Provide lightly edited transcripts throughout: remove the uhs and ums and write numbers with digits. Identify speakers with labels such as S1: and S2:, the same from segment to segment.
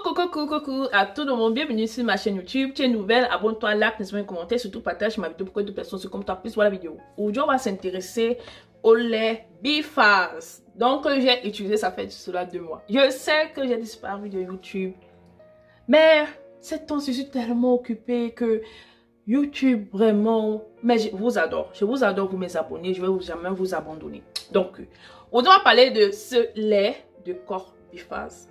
S1: Coucou à tout le monde, bienvenue sur ma chaîne YouTube. Tu es nouvelle, abonne-toi, like, n'hésite pas à commenter, surtout partage ma vidéo pour que d'autres personnes se comme toi puissent voir la vidéo. Aujourd'hui, on va s'intéresser au lait Bifaz. Donc, j'ai utilisé ça fait cela 2 mois. Je sais que j'ai disparu de YouTube, mais ces temps, je suis tellement occupée que YouTube, vraiment, mais je vous adore. Je vous adore, vous mes abonnés, je vais jamais vous abandonner. Donc, aujourd'hui, on va parler de ce lait de corps Bifaz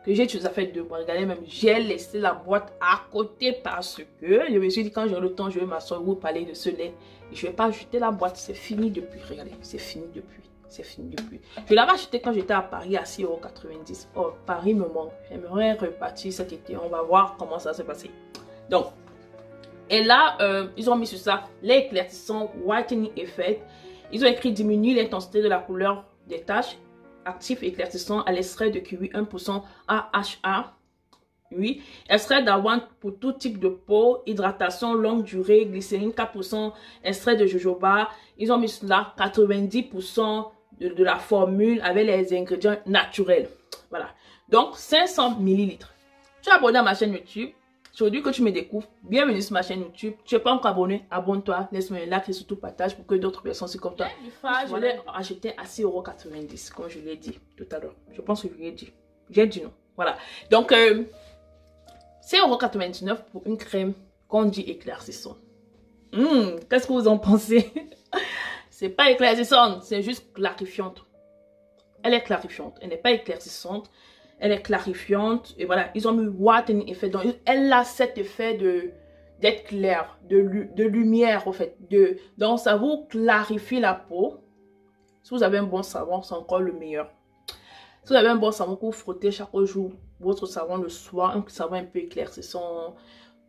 S1: que j'ai utilisé, ça fait 2 mois. Regardez, même j'ai laissé la boîte à côté parce que je me suis dit quand j'aurai le temps, je vais m'asseoir vous parler de ce lait. Et je ne vais pas jeter la boîte, c'est fini depuis. Regardez, c'est fini depuis. C'est fini depuis. Je l'avais acheté quand j'étais à Paris à 6,90 €. Oh, Paris me manque. J'aimerais repartir cet été. On va voir comment ça s'est passé. Donc, et là, ils ont mis sur ça lait éclaircissant Whitening Effect. Ils ont écrit diminue l'intensité de la couleur des taches. Actif éclaircissant à l'extrait de kiwi 1% AHA. Oui, extrait d'avoine pour tout type de peau, hydratation longue durée, glycérine 4%, extrait de jojoba. Ils ont mis là 90% de la formule avec les ingrédients naturels. Voilà. Donc 500 ml. Tu es abonné à ma chaîne YouTube. Aujourd'hui que tu me découvres, bienvenue sur ma chaîne YouTube. Tu n'es pas encore abonné, abonne-toi, laisse-moi un like et surtout partage pour que d'autres personnes se comme toi. Je l'ai acheté à 6,90 € comme je l'ai dit tout à l'heure. Je pense que je l'ai dit. J'ai dit non. Voilà. Donc, 6,99 € pour une crème qu'on dit éclaircissante. Qu'est-ce que vous en pensez? C'est pas éclaircissante, c'est juste clarifiante. Elle est clarifiante, elle n'est pas éclaircissante. Elle est clarifiante. Et voilà, ils ont mis Whitening Effect. Donc, elle a cet effet d'être claire, de lumière, en fait. Donc, ça vous clarifie la peau. Si vous avez un bon savon, c'est encore le meilleur. Si vous avez un bon savon que vous frottez chaque jour, votre savon le soir, un savon un peu éclaircissant,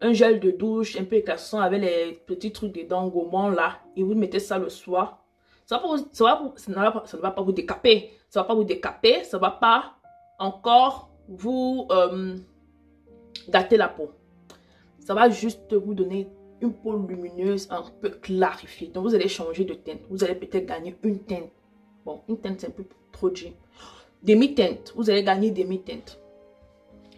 S1: un gel de douche un peu éclaircissant avec les petits trucs dedans, gommants là, et vous mettez ça le soir, ça ne va pas vous décaper. Ça ne va pas vous décaper, ça ne va pas encore vous gâter la peau. Ça va juste vous donner une peau lumineuse, un peu clarifiée. Donc vous allez changer de teinte. Vous allez peut-être gagner une teinte. Bon, une teinte c'est un peu trop dur. Demi-teinte. Vous allez gagner demi-teinte.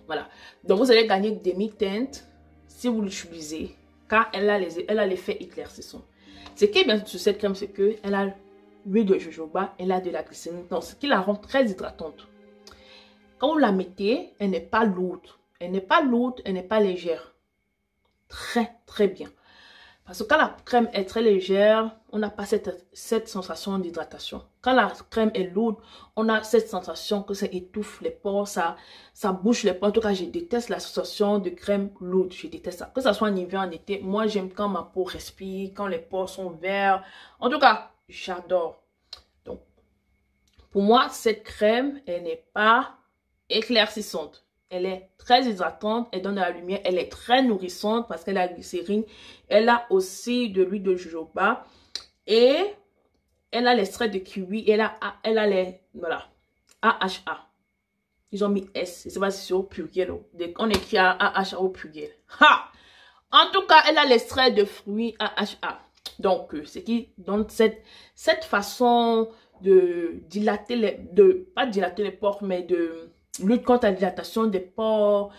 S1: Voilà. Donc vous allez gagner demi-teinte si vous l'utilisez. Car elle a l'effet éclaircissant. Ce qui est bien sur cette crème, c'est qu'elle a l'huile de jojoba, elle a de la glycérine. Donc ce qui la rend très hydratante. Quand vous la mettez, elle n'est pas lourde. Elle n'est pas lourde, elle n'est pas légère. Très, très bien. Parce que quand la crème est très légère, on n'a pas cette sensation d'hydratation. Quand la crème est lourde, on a cette sensation que ça étouffe les pores, ça bouche les pores. En tout cas, je déteste la sensation de crème lourde. Je déteste ça. Que ce soit en hiver, en été, moi j'aime quand ma peau respire, quand les pores sont verts. En tout cas, j'adore. Donc, pour moi, cette crème, elle n'est pas éclaircissante. Elle est très hydratante, elle donne de la lumière, elle est très nourrissante parce qu'elle a la glycérine. Elle a aussi de l'huile de jojoba et elle a l'extrait de kiwi. Elle a les, voilà, AHA. Ils ont mis S, c'est pas si c'est au pluriel. On écrit AHA au pluriel. Ha! En tout cas, elle a l'extrait de fruits AHA. Donc, ce qui donne cette façon de dilater pas dilater les pores, mais de lutte contre la dilatation des pores,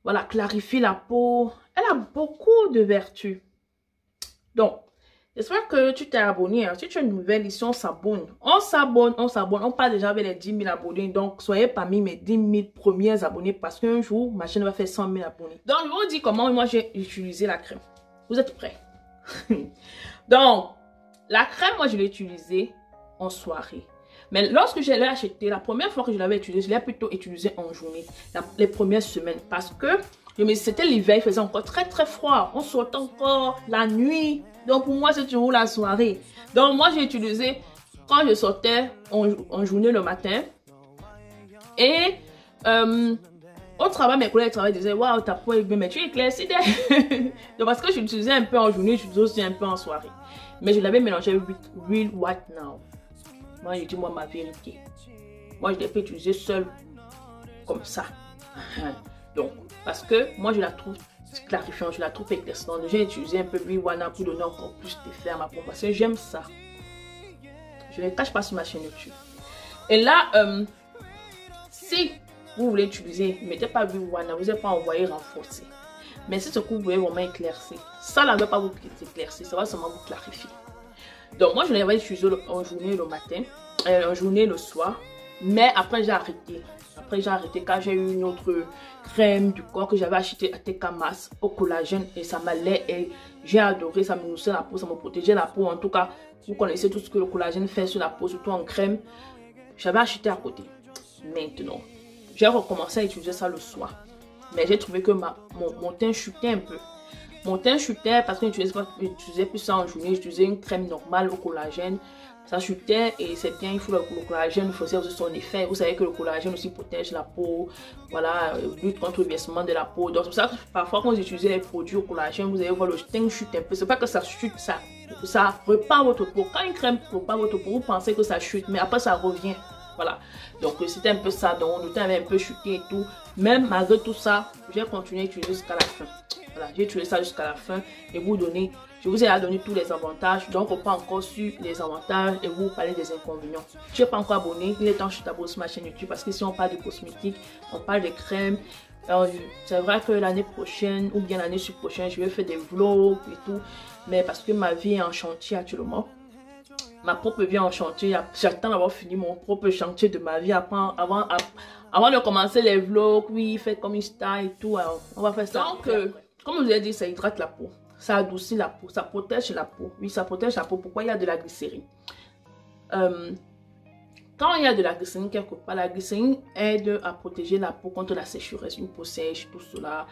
S1: voilà, clarifie la peau. Elle a beaucoup de vertus. Donc, j'espère que tu t'es abonné. Si tu es nouvelle ici, on s'abonne. On s'abonne. On part déjà avec les 10 000 abonnés. Donc, soyez parmi mes 10 000 premiers abonnés parce qu'un jour, ma chaîne va faire 100 000 abonnés. Donc, je vous dis comment moi j'ai utilisé la crème. Vous êtes prêts? Donc, la crème, moi, je l'ai utilisée en soirée. Mais lorsque je l'ai acheté, la première fois que je l'avais utilisé, je l'ai plutôt utilisé en journée, les premières semaines. Parce que c'était l'hiver, il faisait encore très très froid. On sortait encore la nuit. Donc pour moi, c'est toujours la soirée. Donc moi, j'ai utilisé quand je sortais en journée le matin. Et au travail, mes collègues de travail disaient, waouh, ta peau est bien, mais tu éclaircis. Donc parce que je l'utilisais un peu en journée, je l'utilisais aussi un peu en soirée. Mais je l'avais mélangé avec Real White Now. Moi, je dis moi ma vérité. Moi, je l'ai fait utiliser seule comme ça. Donc, parce que moi, je la trouve clarifiante, je la trouve éclaircissante. J'ai utilisé un peu de Wana pour donner encore plus d'effet à ma peau. Parce que j'aime ça. Je ne le cache pas sur ma chaîne YouTube. Et là, si vous voulez utiliser, mettez pas Viwana, vous n'avez pas envoyé renforcer. Mais c'est ce que vous voulez vraiment éclaircir. Ça ne va pas vous éclaircir, ça va seulement vous clarifier. Donc moi je l'avais utilisé en journée le matin, en journée le soir. Mais après j'ai arrêté. Après j'ai arrêté quand j'ai eu une autre crème du corps que j'avais acheté à Tekamas au collagène. Et ça m'allait et j'ai adoré, ça me nourrissait la peau, ça me protégeait la peau. En tout cas, vous connaissez tout ce que le collagène fait sur la peau, surtout en crème. J'avais acheté à côté. Maintenant, j'ai recommencé à utiliser ça le soir. Mais j'ai trouvé que mon teint chutait un peu. Mon teint chutait parce que je n'utilisais plus ça en journée. J'utilisais une crème normale au collagène. Ça chutait et c'est bien, il faut le collagène, il faut aussi son effet. Vous savez que le collagène aussi protège la peau. Voilà, lutte contre le vieillissement de la peau. Donc c'est pour ça que parfois quand vous utilisez les produits au collagène, vous allez voir le teint chute un peu. C'est pas que ça chute, ça repart votre peau. Quand une crème repart votre peau, vous pensez que ça chute, mais après ça revient. Voilà, donc c'était un peu ça, donc le teint avait un peu chuté et tout. Même malgré tout ça, j'ai continué à utiliser jusqu'à la fin. Voilà, j'ai utilisé ça jusqu'à la fin et je vous ai donné tous les avantages. Donc on part encore sur les avantages et vous parlez des inconvénients. Si tu n'es pas encore abonné, il est temps que je t'abonne sur ma chaîne YouTube parce que si on parle de cosmétiques, on parle des crèmes. C'est vrai que l'année prochaine ou bien l'année prochaine, je vais faire des vlogs et tout. Mais parce que ma vie est en chantier actuellement. Ma propre vie en chantier, j'attends d'avoir fini mon propre chantier de ma vie avant de commencer les vlogs. Oui, fait comme Insta et tout, alors on va faire ça. Donc, comme je vous ai dit, ça hydrate la peau, ça adoucit la peau, ça protège la peau. Oui, ça protège la peau. Pourquoi il y a de la glycérine? Quand il y a de la glycérine quelque part, la glycérine aide à protéger la peau contre la sécheresse, une peau sèche, tout cela,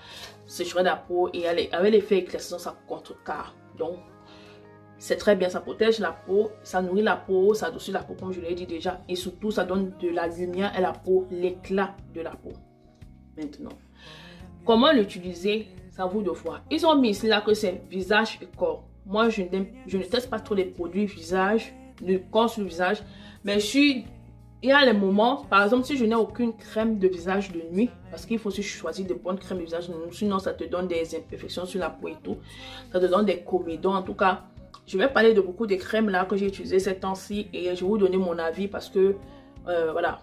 S1: sécheresse de la peau et avec l'effet éclaircissant, ça contrecarre. Donc, c'est très bien, ça protège la peau, ça nourrit la peau, ça adoucit la peau comme je l'ai dit déjà. Et surtout, ça donne de la lumière à la peau, l'éclat de la peau. Maintenant, comment l'utiliser? C'est à vous de voir. Ils ont mis ici là que c'est visage et corps. Moi, je ne teste pas trop les produits visage, le corps sur le visage. Mais il y a les moments, par exemple, si je n'ai aucune crème de visage de nuit, parce qu'il faut aussi choisir de bonnes crèmes de visage de nuit, sinon ça te donne des imperfections sur la peau et tout. Ça te donne des comédons, en tout cas. Je vais parler de beaucoup de crèmes là que j'ai utilisées ces temps-ci et je vais vous donner mon avis parce que voilà,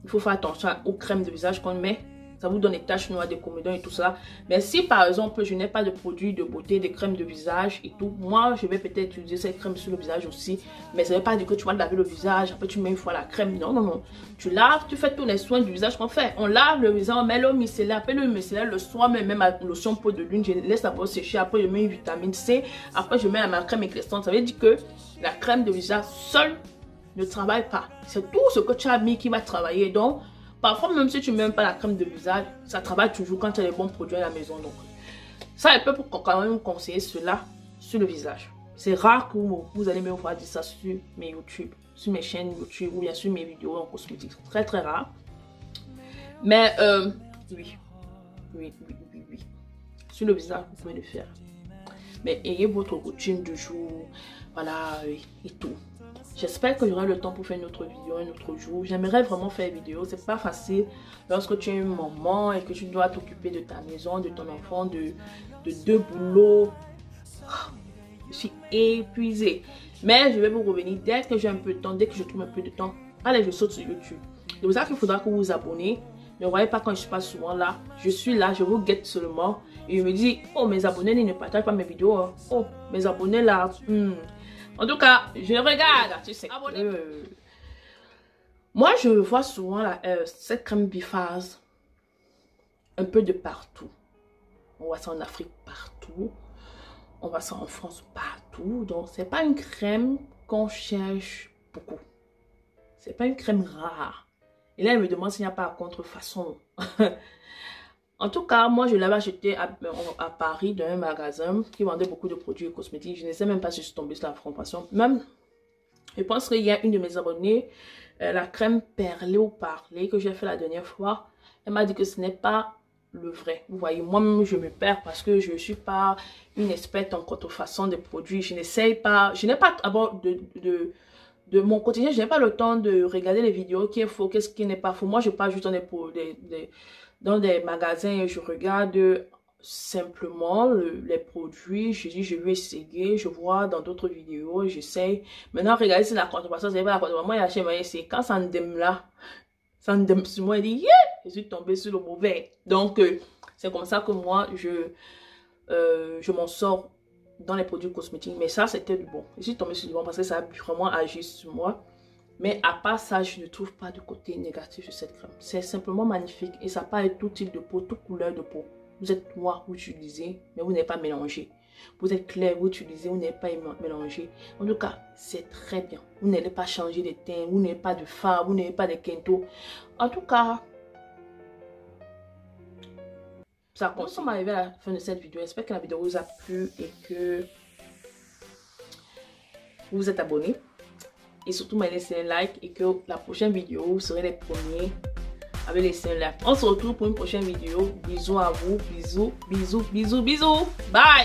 S1: il faut faire attention aux crèmes de visage qu'on met. Ça vous donne des taches noires, des comédons et tout ça. Mais si par exemple je n'ai pas de produits de beauté, des crèmes de visage et tout, moi je vais peut-être utiliser cette crème sur le visage aussi. Mais ça ne veut pas dire que tu vas laver le visage, après tu mets une fois la crème. Non, non, non. Tu laves, tu fais tous les soins du visage qu'on fait. On lave le visage, on met l'eau micellaire. Après le micellaire, le soir, même ma lotion peau de lune, je laisse la peau sécher. Après je mets une vitamine C. Après je mets ma crème éclaircissante. Ça veut dire que la crème de visage seule ne travaille pas. C'est tout ce que tu as mis qui va travailler. Donc, parfois, même si tu ne mets même pas la crème de visage, ça travaille toujours quand tu as les bons produits à la maison. Donc, ça, je peux quand même conseiller cela sur le visage. C'est rare que vous allez me voir dire ça sur mes YouTube, sur mes chaînes YouTube ou bien sur mes vidéos en cosmétique. Très, très rare. Mais, oui. Sur le visage, vous pouvez le faire. Mais ayez votre routine du jour. Voilà, et tout. J'espère que j'aurai le temps pour faire une autre vidéo un autre jour. J'aimerais vraiment faire une vidéo. C'est pas facile lorsque tu es une maman et que tu dois t'occuper de ta maison, de ton enfant, de deux boulots. Je suis épuisée. Mais je vais vous revenir dès que j'ai un peu de temps, dès que je trouve un peu de temps. Allez, je saute sur YouTube. C'est pour ça qu'il faudra que vous vous abonnez. Ne voyez pas quand je suis pas souvent là. Je suis là, je vous guette seulement. Et je me dis, oh, mes abonnés ils ne partagent pas mes vidéos. Hein. Oh, mes abonnés là. En tout cas, je regarde. Tu sais. Moi, je vois souvent cette crème biphase un peu de partout. On voit ça en Afrique partout. On voit ça en France partout. Donc, c'est pas une crème qu'on cherche beaucoup. C'est pas une crème rare. Et là, elle me demande s'il n'y a pas à contrefaçon. En tout cas, moi, je l'avais acheté à Paris dans un magasin qui vendait beaucoup de produits cosmétiques. Je ne sais même pas si je suis tombée sur la formation. Même, je pense qu'il y a une de mes abonnées, la crème perlée ou parlée que j'ai fait la dernière fois. Elle m'a dit que ce n'est pas le vrai. Vous voyez, moi-même, je me perds parce que je ne suis pas une experte en contrefaçon des produits. Je n'essaye pas, je n'ai pas d'abord de mon quotidien, je n'ai pas le temps de regarder les vidéos qui est faux, qu'est-ce qui n'est pas faux. Moi, je pars juste dans des magasins et je regarde simplement les produits. Je dis, je vais essayer, je vois dans d'autres vidéos, j'essaye. Maintenant, regardez si la contrefaçon, c'est pas la contrefaçon. Moi, il y a chez moi, c'est quand ça ne déme là, Ça me donne sur moi et dit, yeah, je suis tombée sur le mauvais. Donc, c'est comme ça que moi, je m'en sors dans les produits cosmétiques. Mais ça, c'était du bon. Je suis tombée sur du bon parce que ça a vraiment agi sur moi. Mais à part ça, je ne trouve pas de côté négatif de cette crème. C'est simplement magnifique et ça parle de tout type de peau, toute couleur de peau. Vous êtes noir, vous utilisez, mais vous n'êtes pas mélangé. Vous êtes clair, vous utilisez, vous n'êtes pas mélangé. En tout cas, c'est très bien. Vous n'allez pas changer de teint, vous n'avez pas de fard, vous n'avez pas de quinto. En tout cas, ça compte. Nous sommes arrivés à la fin de cette vidéo. J'espère que la vidéo vous a plu et que vous vous êtes abonnés. Et surtout, laissez un like et que la prochaine vidéo, vous serez les premiers à me laisser un like. On se retrouve pour une prochaine vidéo. Bisous à vous. Bisous, bisous, bisous, bisous. Bye!